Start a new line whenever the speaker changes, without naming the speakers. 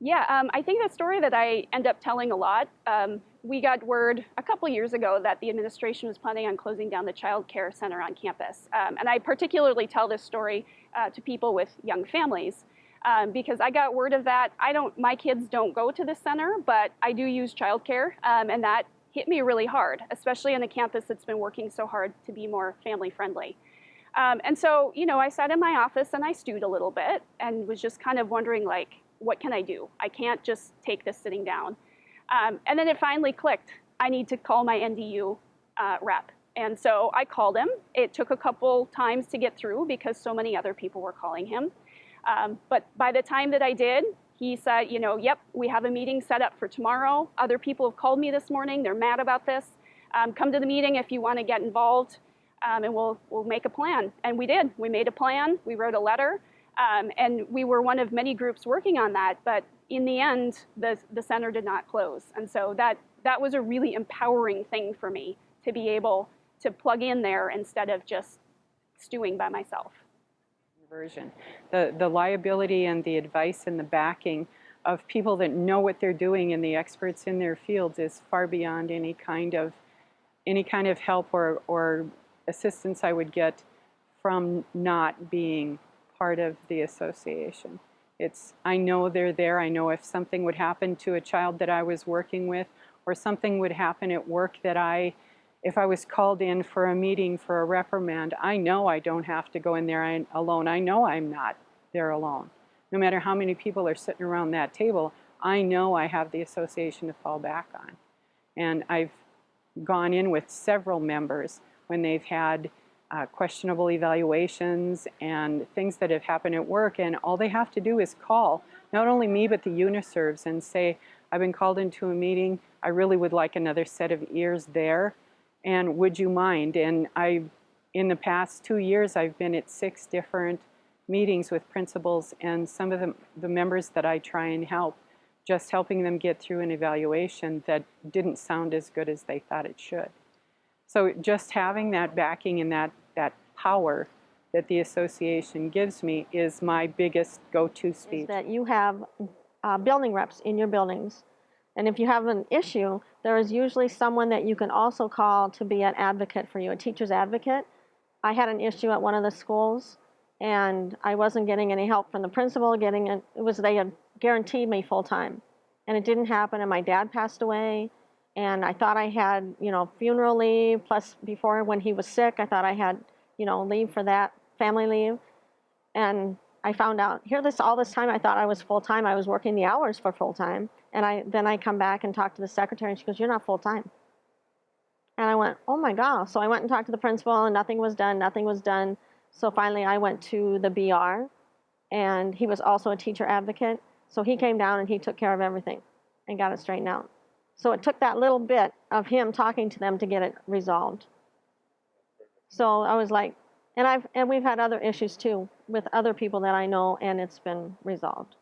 Yeah, I think the story that I end up telling a lot, we got word a couple years ago that the administration was planning on closing down the child care center on campus. And I particularly tell this story to people with young families because I got word of that. My kids don't go to the center, but I do use child care, and that hit me really hard, especially on a campus that's been working so hard to be more family friendly. And so, I sat in my office and I stewed a little bit and was just kind of wondering, like, what can I do? I can't just take this sitting down. And then it finally clicked. I need to call my NDU rep. And so I called him. It took a couple times to get through because so many other people were calling him. But by the time that I did, he said, yep, we have a meeting set up for tomorrow. Other people have called me this morning. They're mad about this. Come to the meeting if you want to get involved, and we'll make a plan. And we did. We made a plan. We wrote a letter. And we were one of many groups working on that, but in the end, the center did not close. And so that was a really empowering thing for me to be able to plug in there instead of just stewing by myself.
Version. The liability and the advice and the backing of people that know what they're doing and the experts in their fields is far beyond any kind of help or assistance I would get from not being part of the association. I know they're there. I know if something would happen to a child that I was working with, or something would happen at work that if I was called in for a meeting for a reprimand, I know I don't have to go in there alone. I know I'm not there alone. No matter how many people are sitting around that table, I know I have the association to fall back on. And I've gone in with several members when they've had questionable evaluations and things that have happened at work, and all they have to do is call not only me but the uniserves and say, I've been called into a meeting, I really would like another set of ears there, and would you mind? And in the past 2 years I've been at 6 different meetings with principals and some of the members that I try and help, just helping them get through an evaluation that didn't sound as good as they thought it should. So just having that backing and that power that the association gives me is my biggest go-to speech.
Is that you have building reps in your buildings. And if you have an issue, there is usually someone that you can also call to be an advocate for you, a teacher's advocate. I had an issue at one of the schools, and I wasn't getting any help from the principal. They had guaranteed me full-time, and it didn't happen, and my dad passed away. And I thought I had, funeral leave, plus before when he was sick, I thought I had, leave for that, family leave. And I found out, all this time I thought I was full-time. I was working the hours for full-time. And then I come back and talk to the secretary, and she goes, you're not full-time. And I went, oh my gosh. So I went and talked to the principal, and nothing was done. So finally I went to the BR, and he was also a teacher advocate. So he came down and he took care of everything and got it straightened out. So it took that little bit of him talking to them to get it resolved. So I was like, and we've had other issues too with other people that I know, and it's been resolved.